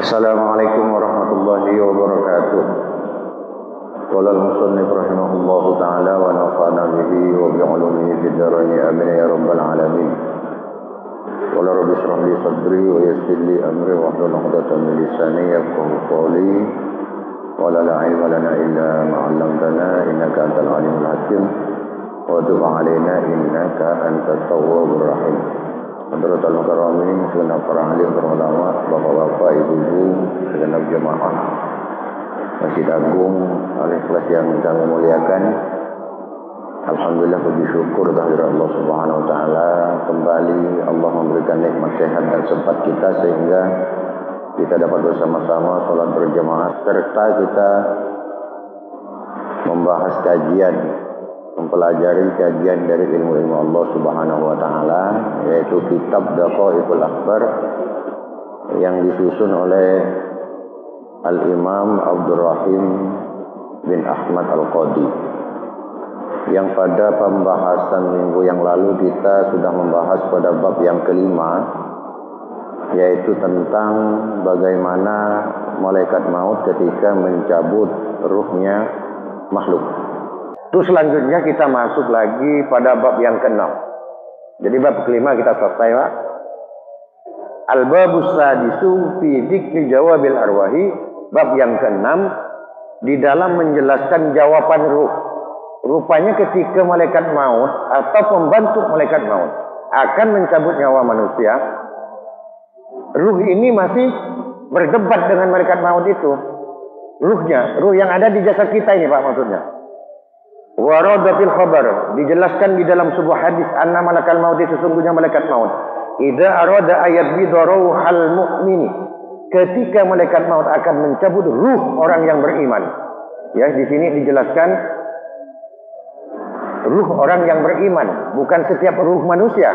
Assalamualaikum warahmatullahi wabarakatuh. Qala al-musannif rahimahullahu ta'ala wa nafa'ana bihi wa bi'ulumihi fid dharain amin ya rabbal alamin. Qala rabbi shrah li sadri wa yassir li amri wa hlul 'uqdatam min lisani yafqahu qawli. Wa la ilma lana illa ma 'allamtana innaka antal alimul hakim. Wa tub 'alaina innaka antat tawwabur rahim. Hadratul Mukarramin, segenap para alim, para ulama, bapak-bapak, ibu-ibu, segenap jemaah Masjid Agung Al-Ikhlas yang kami muliakan. Alhamdulillah, puji syukur kehadirat Allah Subhanahu wa taala, kembali Allah memberikan nikmat sehat dan sempat kita sehingga kita dapat bersama-sama salat berjamaah serta kita membahas kajian, mempelajari kajian dari ilmu-ilmu Allah Subhanahu wa taala, yaitu kitab Daqaiqul Akhbar yang disusun oleh Al-Imam Abdul Rahim bin Ahmad Al-Qadi, yang pada pembahasan minggu yang lalu kita sudah membahas pada bab yang kelima, yaitu tentang bagaimana malaikat maut ketika mencabut ruhnya makhluk. Terus selanjutnya kita masuk lagi pada bab yang ke-6. Jadi bab kelima kita selesai, Pak. Al-babus sadisu fi dzikri jawabil arwahi, bab yang ke-6 di dalam menjelaskan jawaban ruh. Rupanya ketika malaikat maut atau pembantu malaikat maut akan mencabut nyawa manusia, ruh ini masih berdebat dengan malaikat maut itu. Ruhnya, ruh yang ada di jasad kita ini, Pak, maksudnya. Warada fil khabar, dijelaskan di dalam sebuah hadis, anna malakal maut, sesungguhnya malaikat maut, idza arada ayat bidaru hal mu'mini, ketika malaikat maut akan mencabut ruh orang yang beriman. Ya, di sini dijelaskan ruh orang yang beriman, bukan setiap ruh manusia,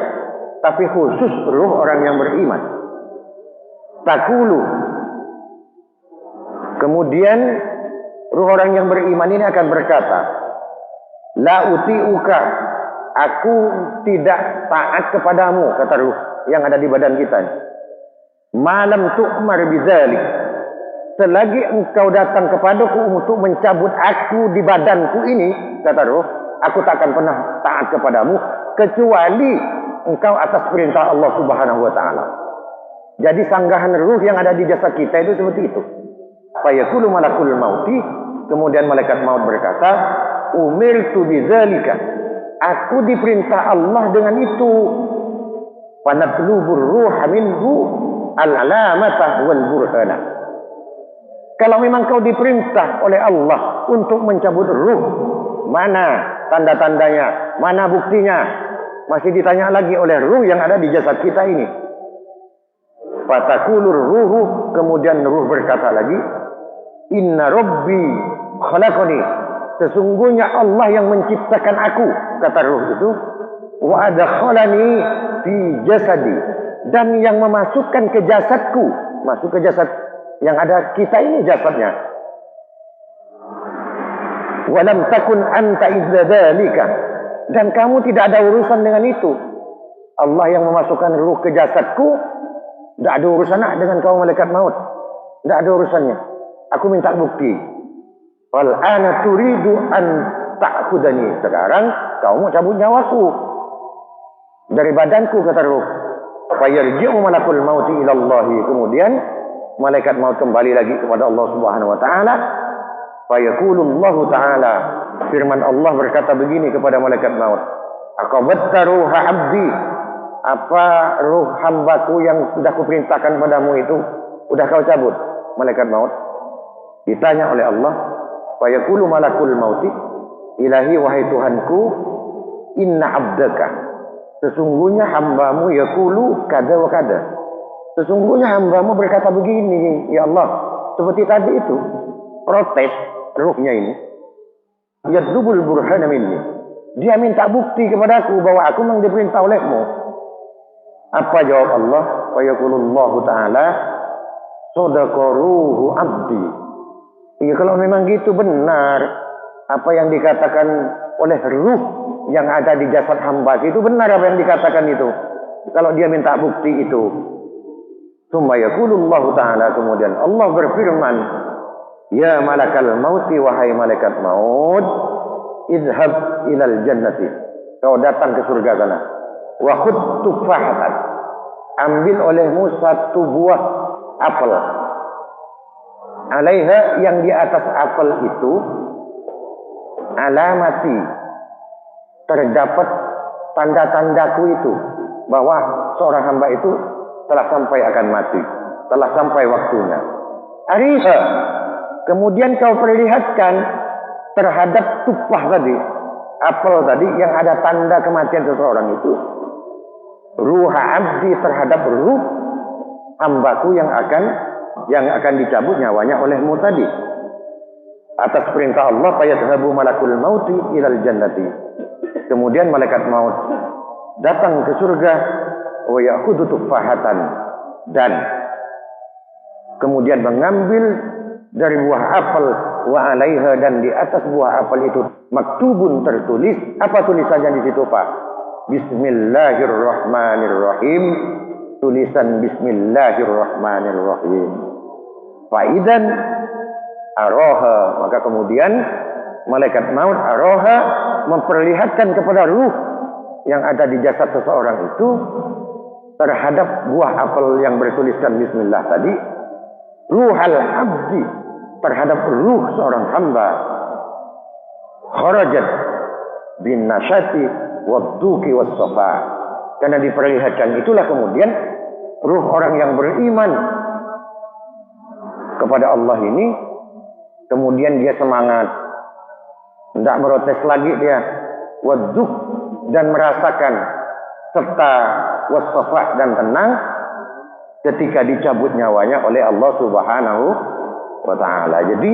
tapi khusus ruh orang yang beriman. Takulu, kemudian ruh orang yang beriman ini akan berkata, la uti'uka, aku tidak taat kepadamu, kata ruh yang ada di badan kita. Malam tu'mar bidzalik, selagi engkau datang kepadaku untuk mencabut aku di badanku ini, kata ruh, aku tak akan pernah taat kepadamu kecuali engkau atas perintah Allah Subhanahu wa taala. Jadi sanggahan ruh yang ada di jasad kita itu seperti itu. Fayaqulu malakul mauti, kemudian malaikat maut berkata, umirtu bidzalika, aku diperintah Allah dengan itu. Fanatlubur ruha minhu al-alamata wal burhana. Kalau memang kau diperintah oleh Allah untuk mencabut ruh, mana tanda-tandanya, mana buktinya? Masih ditanya lagi oleh ruh yang ada di jasad kita ini. Fatakulur ruhu, kemudian ruh berkata lagi, inna rabbi khalaqani, sesungguhnya Allah yang menciptakan aku, kata ruh itu, wa adkhalani fi jasadi, dan yang memasukkan ke jasadku, masuk ke jasad yang ada kita ini jasadnya. Wa lam takun anta idzalika, dan kamu tidak ada urusan dengan itu. Allah yang memasukkan ruh ke jasadku, tidak ada urusan dengan kaum malaikat maut, tidak ada urusannya. Aku minta bukti. Wal ana turidu an ta'khudani, sekarang kau mau cabut nyawaku dari badanku, kata ruh. Fa yarji'u malakul maut ila Allah, kemudian malaikat maut kembali lagi kepada Allah Subhanahu wa taala. Fa yaqulu Allah taala, firman Allah berkata begini kepada malaikat maut, aqabatta ruha abdi, apa ruh hambaku yang sudah kuperintahkan padamu itu sudah kau cabut? Malaikat maut ditanya oleh Allah, fa yaqulu malakul mauti, ilahi, wahai Tuhanku, inna abdaka, sesungguhnya hambamu, yaqulu kada wa kada, sesungguhnya hambamu berkata begini, ya Allah, seperti tadi itu. Protes ruhnya ini, yadlubul burhana minni, dia minta bukti kepadaku bahwa aku memang diperintah olehmu. Apa jawab Allah? Wa yaqulullahu ta'ala, sadaqa ruhu abdi. Ya, kalau memang gitu benar apa yang dikatakan oleh ruh yang ada di jasad hamba itu, benar apa yang dikatakan itu. Kalau dia minta bukti itu, Tsumma yaqulullahu ta'ala, kemudian Allah berfirman, ya malakal mauti, wahai malaikat maut, idhab ilal jannati, kau datang ke surga sana. Wa khud tufahatan, ambil olehmu satu buah apel. Alaiha, yang di atas apel itu, alamati, terdapat tanda-tandaku itu, bahwa seorang hamba itu telah sampai akan mati, telah sampai waktunya. Ariha, kemudian kau perlihatkan terhadap tufah tadi, apel tadi yang ada tanda kematian seseorang itu, ruha abdi, terhadap ruh hambaku yang akan dicabut nyawanya olehmu tadi. Atas perintah Allah, fayadhabu malakul mauti ilal jannati, kemudian malaikat maut datang ke surga, wa ya'khudhu tufahatan, dan kemudian mengambil dari buah apel, wa alaiha, dan di atas buah apel itu maktubun, tertulis. Apa tulisannya di situ, Pak? Bismillahirrahmanirrahim, tulisan Bismillahirrahmanirrahim. Faidan aroha, maka kemudian malaikat maut aroha memperlihatkan kepada ruh yang ada di jasad seseorang itu terhadap buah apel yang bertuliskan Bismillah tadi, ruhal abdi, terhadap ruh seorang hamba, kharajat bin nasyati wadduki wassafa, karena diperlihatkan itulah kemudian ruh orang yang beriman kepada Allah ini, kemudian dia semangat, tidak merotes lagi dia, wadduk, dan merasakan, serta wassafa, dan tenang ketika dicabut nyawanya oleh Allah Subhanahu wa ta'ala. Jadi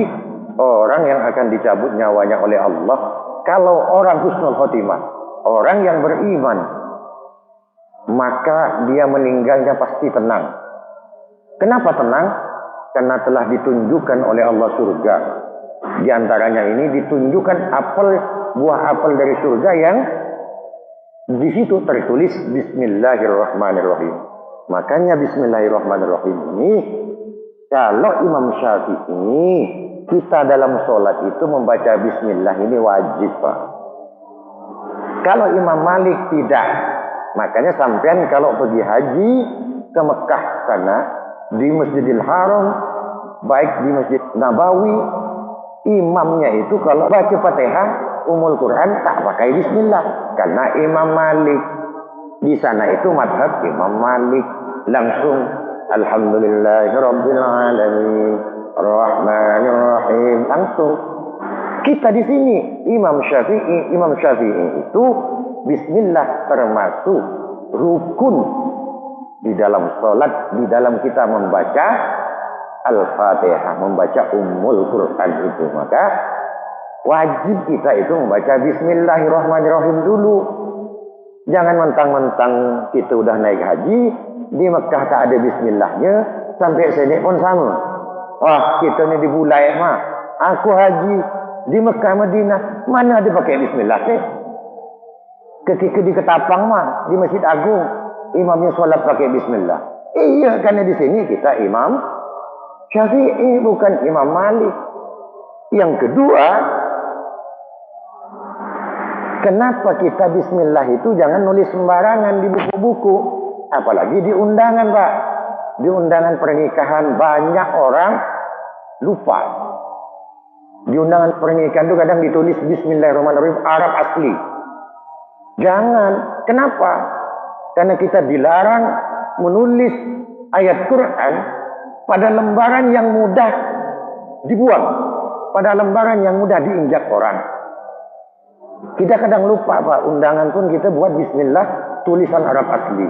orang yang akan dicabut nyawanya oleh Allah, kalau orang husnul khotimah, orang yang beriman, maka dia meninggalnya pasti tenang. Kenapa tenang? Karena telah ditunjukkan oleh Allah surga. Di antaranya ini ditunjukkan buah apel dari surga yang di situ tertulis Bismillahirrahmanirrahim. Makanya Bismillahirrahmanirrahim ini, kalau Imam Syafi'i, kita dalam sholat itu membaca Bismillah ini wajib, Pak. Kalau Imam Malik tidak. Makanya sampean kalau pergi haji ke Mekah sana, di Masjidil Haram, baik di Masjid Nabawi, imamnya itu kalau baca Fatihah, Ummul Quran, tak pakai Bismillah. Karena Imam Malik di sana itu madhab Imam Malik, langsung Alhamdulillahirabbil alamin Ar-Rahmanir-Rahim, langsung. Kita di sini Imam Syafi'i itu Bismillah termasuk rukun di dalam sholat, di dalam kita membaca Al-Fatihah, membaca Ummul Quran itu. Maka wajib kita itu membaca Bismillahirrahmanirrahim dulu. Jangan mentang-mentang kita udah naik haji, di Mekah tak ada Bismillahnya, sampai sini pun sama. Wah, kita ni di Bulai mah, aku haji di Mekah Madinah, mana ada pakai Bismillah teh? Ketika di Ketapang mah, di Masjid Agung, imamnya sholat pakai Bismillah. Iya, karena di sini kita Imam Syafi'i, bukan Imam Malik. Yang kedua, kenapa kita Bismillah itu jangan nulis sembarangan di buku-buku, apalagi di undangan, Pak. Di undangan pernikahan banyak orang lupa. Di undangan pernikahan itu kadang ditulis Bismillahirrahmanirrahim Arab asli. Jangan. Kenapa? Karena kita dilarang menulis ayat Quran pada lembaran yang mudah dibuang, pada lembaran yang mudah diinjak orang. Kita kadang lupa, Pak. Undangan pun kita buat Bismillah tulisan Arab asli.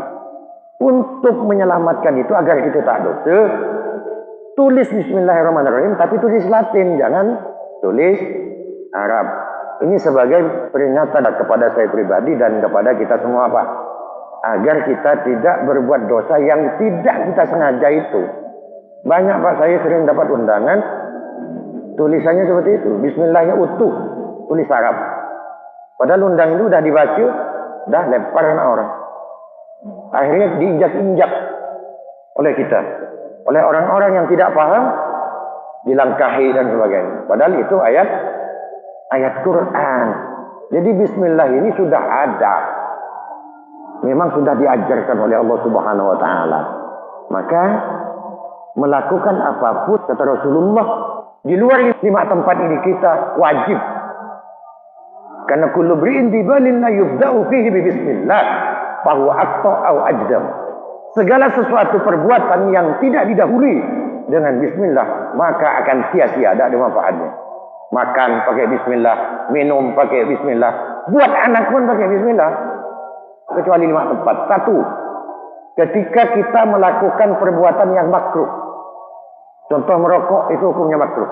Untuk menyelamatkan itu agar kita tak dosa, tulis Bismillahirrahmanirrahim tapi tulis Latin, jangan tulis Arab. Ini sebagai peringatan kepada saya pribadi dan kepada kita semua, Pak, agar kita tidak berbuat dosa yang tidak kita sengaja itu. Banyak, Pak, saya sering dapat undangan tulisannya seperti itu, Bismillahnya utuh, tulis Arab. Padahal undangan itu udah dibaca, udah lempar sama orang. Akhirnya diinjak-injak. oleh kita, oleh orang-orang yang tidak paham, dilangkahi dan sebagainya. Padahal itu ayat Quran. Jadi bismillah ini sudah ada. Memang sudah diajarkan oleh Allah Subhanahu wa taala. Maka melakukan apapun kata Rasulullah di luar 5 tempat ini kita wajib. Karena kullu bri'in bi balin la yubda'u fihi bi bismillah fa huwa aqta au ajdam. Segala sesuatu perbuatan yang tidak didahului dengan bismillah maka akan sia-sia, tidak ada manfaatnya. Makan pakai bismillah, minum pakai bismillah, buat anak pun pakai bismillah. Kecuali 5 tempat. 1, ketika kita melakukan perbuatan yang makruh. Contoh merokok itu hukumnya makruh.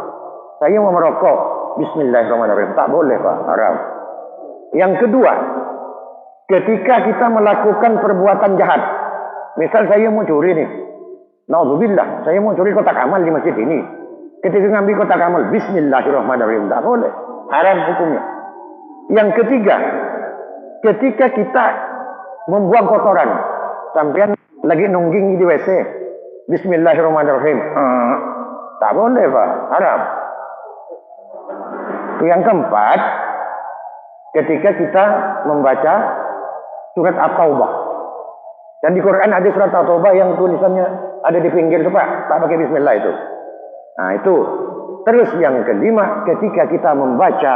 Saya mau merokok, bismillahirrahmanirrahim, tak boleh Pak, haram. Yang kedua, ketika kita melakukan perbuatan jahat. Misal saya mau curi nih. Nauzubillah, saya mau curi kotak amal di masjid ini. Ketika ngambil kotak amal, bismillahirrahmanirrahim, tak boleh. Haram hukumnya. Yang ketiga, ketika kita membuang kotoran, sampean lagi nungging di WC, bismillahirrahmanirrahim, tak boleh Pak, haram. Yang keempat, ketika kita membaca surat At-Taubah. Dan di Quran ada surat At-Taubah yang tulisannya ada di pinggir itu Pak, tak pakai bismillah itu. Nah itu. Terus yang kelima, ketika kita membaca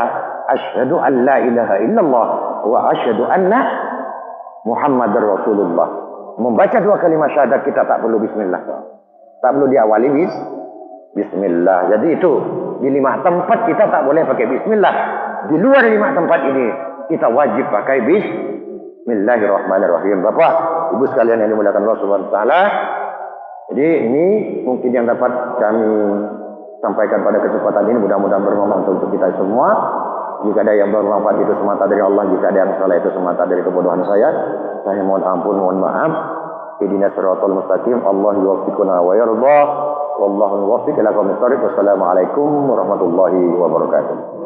asyhadu an la ilaha illallah wa asyhadu anna Muhammadar Rasulullah. Membaca 2 kalimat syahadat kita tak perlu bismillah. Tak perlu diawali bismillah. Jadi itu di 5 tempat kita tak boleh pakai bismillah. Di luar 5 tempat ini kita wajib pakai bismillahirrahmanirrahim. Bapak, Ibu sekalian yang dimuliakan Allah Subhanahu wa taala. Jadi ini mungkin yang dapat kami sampaikan pada kesempatan ini, mudah-mudahan bermanfaat untuk kita semua. Jika ada yang bermanfaat itu semata dari Allah, jika ada yang salah itu semata dari kebodohan saya mohon ampun, mohon maaf. Ihdinas siratal mustaqim. Allah yuwaffiquna wa yarda. Wallahu muwaffiq ila aqwamit thoriq. Wassalamualaikum warahmatullahi wabarakatuh.